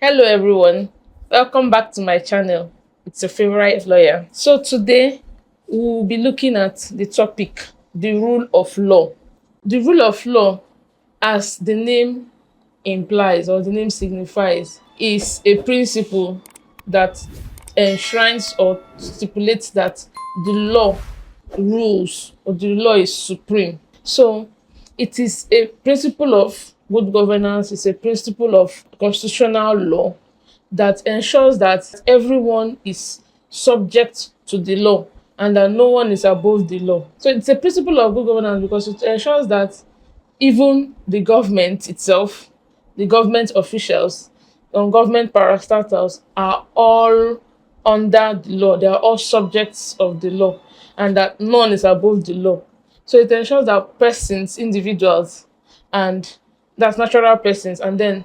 Hello everyone, welcome back to my channel. It's your favorite lawyer. So today we will be looking at the topic, the rule of law. The rule of law, as the name implies or the name signifies, is a principle that enshrines or stipulates that the law rules or the law is supreme. So it is a principle of good governance, it's a principle of constitutional law that ensures that everyone is subject to the law and that no one is above the law. So it's a principle of good governance because it ensures that even the government itself, the government officials, and government parastatals are all under the law. They are all subjects of the law, and that none is above the law. So it ensures that persons, individuals, and that's natural persons, and then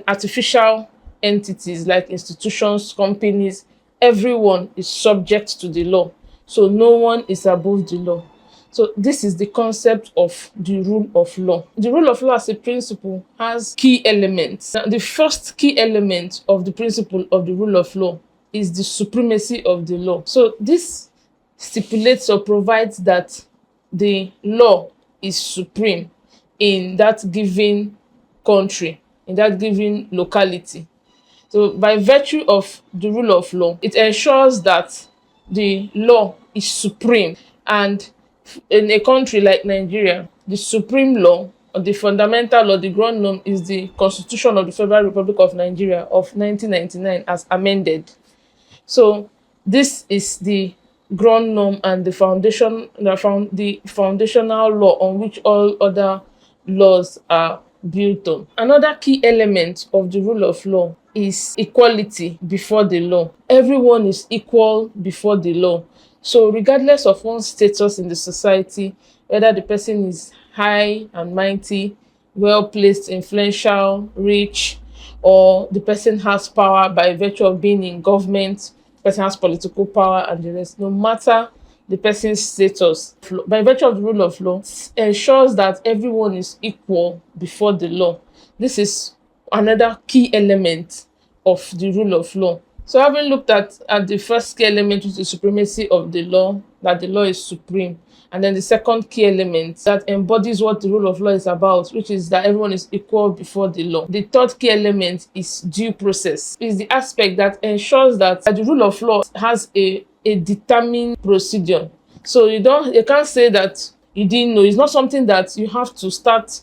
artificial entities like institutions, companies, everyone is subject to the law. So no one is above the law. So this is the concept of the rule of law. The rule of law as a principle has key elements. Now, the first key element of the principle of the rule of law is the supremacy of the law. So this stipulates or provides that the law is supreme in that given country, in that given locality. So by virtue of the rule of law, it ensures that the law is supreme. And in a country like Nigeria, the supreme law or the fundamental law, the ground norm, is the Constitution of the Federal Republic of Nigeria of 1999 as amended. So this is the ground norm and the foundational law on which all other laws are built on. Another key element of the rule of law is equality before the law. Everyone is equal before the law. So regardless of one's status in the society, whether the person is high and mighty, well placed, influential, rich, or the person has power by virtue of being in government, the person has political power and the rest, no matter the person's status, by virtue of the rule of law, ensures that everyone is equal before the law. This is another key element of the rule of law. So having looked at the first key element, which is the supremacy of the law, that the law is supreme, and then the second key element that embodies what the rule of law is about, which is that everyone is equal before the law. The third key element is due process. It's the aspect that ensures that the rule of law has a determined procedure. So you can't say that you didn't know. It's not something that you have to start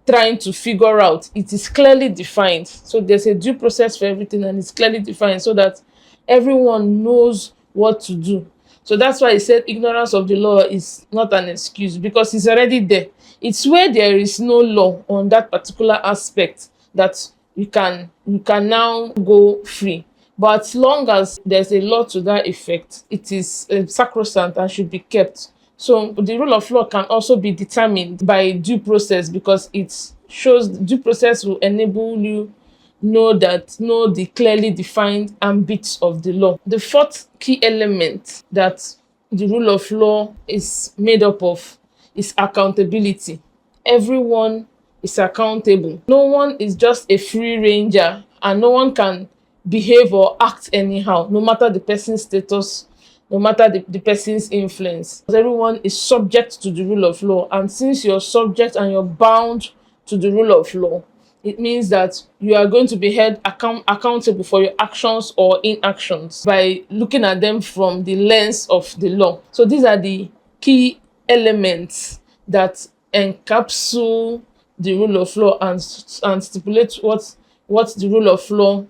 trying to figure out. It is clearly defined. So there's a due process for everything and it's clearly defined so that everyone knows what to do. So that's why I said ignorance of the law is not an excuse, because it's already there. It's where there is no law on that particular aspect that you can now go free. But as long as there's a law to that effect, it is sacrosanct and should be kept. So the rule of law can also be determined by due process, because it shows due process will enable you know the clearly defined ambits of the law. The fourth key element that the rule of law is made up of is accountability. Everyone is accountable. No one is just a free ranger, and no one can behave or act anyhow, no matter the person's status, no matter the person's influence. Everyone is subject to the rule of law, and since you're subject and you're bound to the rule of law, it means that you are going to be held accountable for your actions or inactions by looking at them from the lens of the law. So these are the key elements that encapsulate the rule of law and stipulate what the rule of law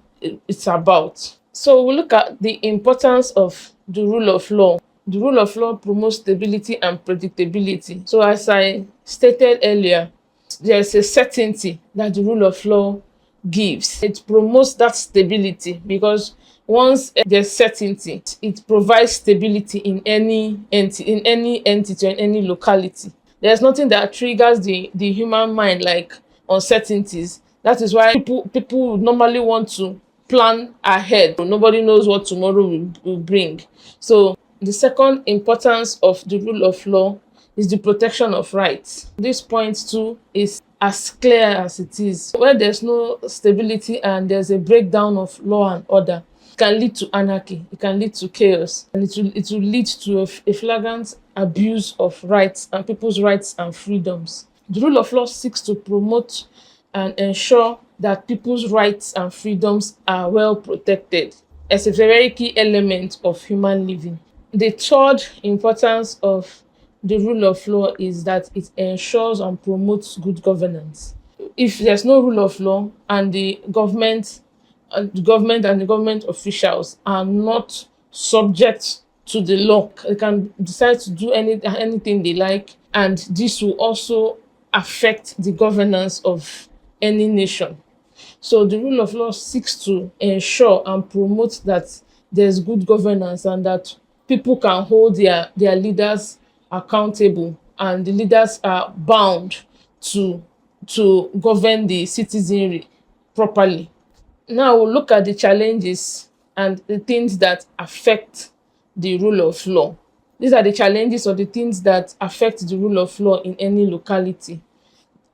is about. So we look at the importance of the rule of law. The rule of law promotes stability and predictability. So as I stated earlier, there's a certainty that the rule of law gives. It promotes that stability because once there's certainty, it provides stability in any entity, in any locality. There's nothing that triggers the human mind like uncertainties. That is why people would normally want to plan ahead. Nobody knows what tomorrow will bring. So the second importance of the rule of law is the protection of rights. This point too is as clear as it is. Where there's no stability and there's a breakdown of law and order, it can lead to anarchy, it can lead to chaos, and it will lead to a flagrant abuse of rights and people's rights and freedoms. The rule of law seeks to promote and ensure that people's rights and freedoms are well protected as a very key element of human living. The third importance of the rule of law is that it ensures and promotes good governance. If there's no rule of law and the government officials are not subject to the law, they can decide to do anything they like, and this will also affect the governance of any nation. So the rule of law seeks to ensure and promote that there's good governance and that people can hold their leaders accountable, and the leaders are bound to govern the citizenry properly. Now we'll look at the challenges and the things that affect the rule of law. These are the challenges or the things that affect the rule of law in any locality.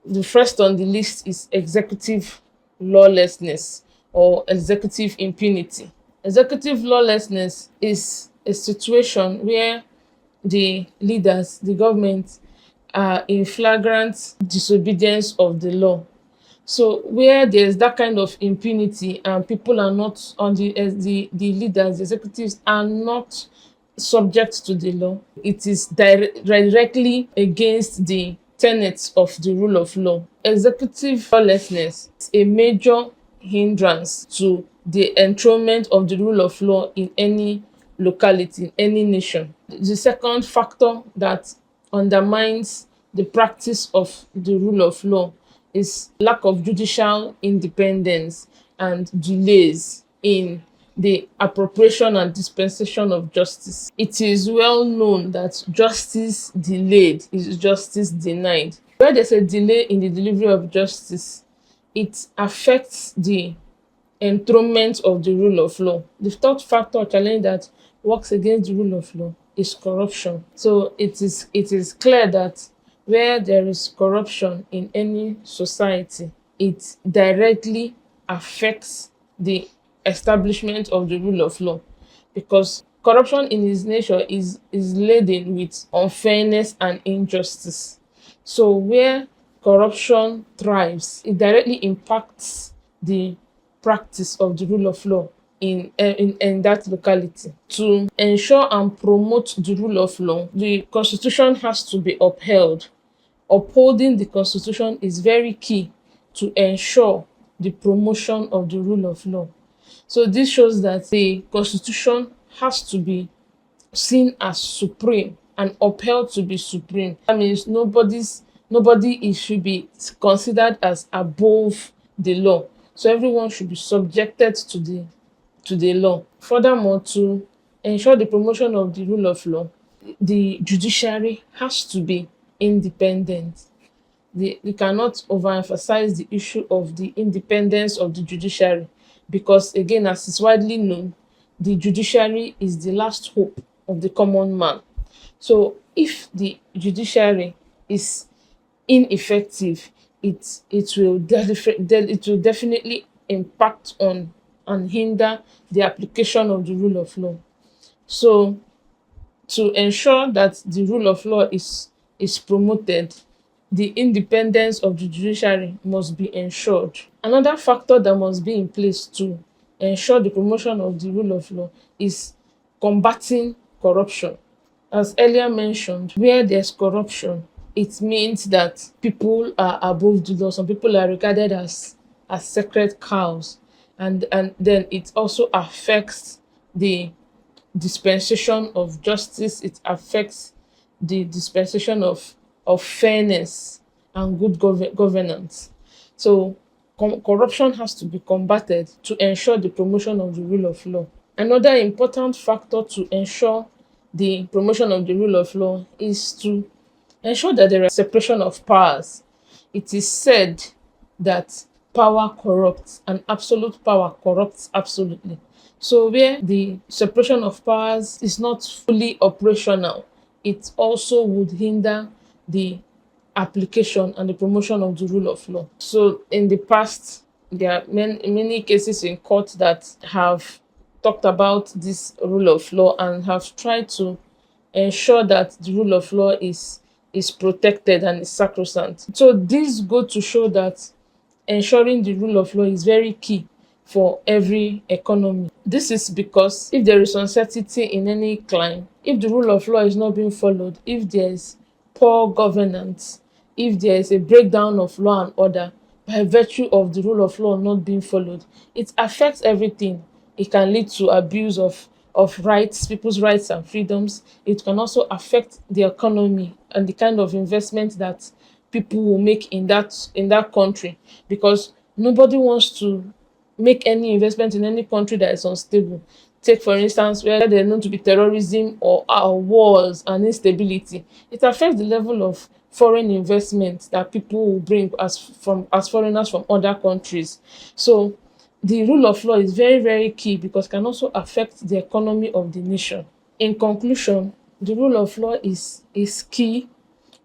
The first on the list is executive lawlessness or executive impunity. Executive lawlessness is a situation where the leaders, the government, are in flagrant disobedience of the law. So where there's that kind of impunity and people are not on the leaders, the executives are not subject to the law, it is directly against the tenets of the rule of law. Executive lawlessness is a major hindrance to the enthronement of the rule of law in any locality, in any nation. The second factor that undermines the practice of the rule of law is lack of judicial independence and delays in the appropriation and dispensation of justice. It is well known that justice delayed is justice denied. Where there's a delay in the delivery of justice, it affects the enthronement of the rule of law. The third factor or challenge that works against the rule of law is corruption. So it is clear that where there is corruption in any society, it directly affects the establishment of the rule of law, because corruption in its nature is laden with unfairness and injustice. So where corruption thrives, it directly impacts the practice of the rule of law in that locality. To ensure and promote the rule of law, the constitution has to be upheld. Upholding the constitution is very key to ensure the promotion of the rule of law. So this shows that the constitution has to be seen as supreme and upheld to be supreme. That means nobody should be considered as above the law. So everyone should be subjected to the law. Furthermore, to ensure the promotion of the rule of law, the judiciary has to be independent. We cannot overemphasize the issue of the independence of the judiciary, because again, as is widely known, the judiciary is the last hope of the common man. So if the judiciary is ineffective, it will definitely impact on and hinder the application of the rule of law. So to ensure that the rule of law is promoted, the independence of the judiciary must be ensured. Another factor that must be in place to ensure the promotion of the rule of law is combating corruption. As earlier mentioned, where there's corruption, it means that people are above the law. Some people are regarded as sacred cows, and then it also affects the dispensation of justice. It affects the dispensation of fairness and good governance. So corruption has to be combated to ensure the promotion of the rule of law. Another important factor to ensure the promotion of the rule of law is to ensure that there is separation of powers. It is said that power corrupts and absolute power corrupts absolutely. So where the separation of powers is not fully operational, it also would hinder the application and the promotion of the rule of law. So in the past, there are many cases in court that have talked about this rule of law and have tried to ensure that the rule of law is protected and is sacrosanct. So this go to show that ensuring the rule of law is very key for every economy. This is because if there is uncertainty in any climb, if the rule of law is not being followed, if there is poor governance, if there is a breakdown of law and order by virtue of the rule of law not being followed, it affects everything. It can lead to abuse of rights, people's rights and freedoms. It can also affect the economy and the kind of investment that people will make in that country, because nobody wants to make any investment in any country that is unstable. Take for instance where there known to be terrorism or wars and instability. It affects the level of foreign investment that people will bring as foreigners from other countries. So the rule of law is very, very key because it can also affect the economy of the nation. In conclusion, the rule of law is key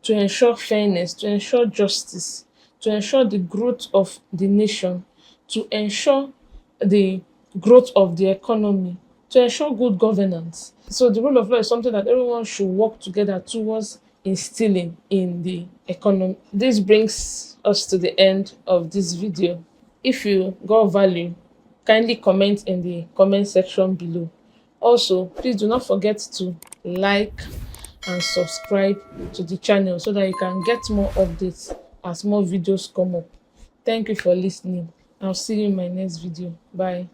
to ensure fairness, to ensure justice, to ensure the growth of the nation, to ensure the growth of the economy, to ensure good governance. So the rule of law is something that everyone should work together towards instilling in the economy. This brings us to the end of this video. If you got value, kindly comment in the comment section below. Also, please do not forget to like and subscribe to the channel so that you can get more updates as more videos come up. Thank you for listening. I'll see you in my next video. Bye.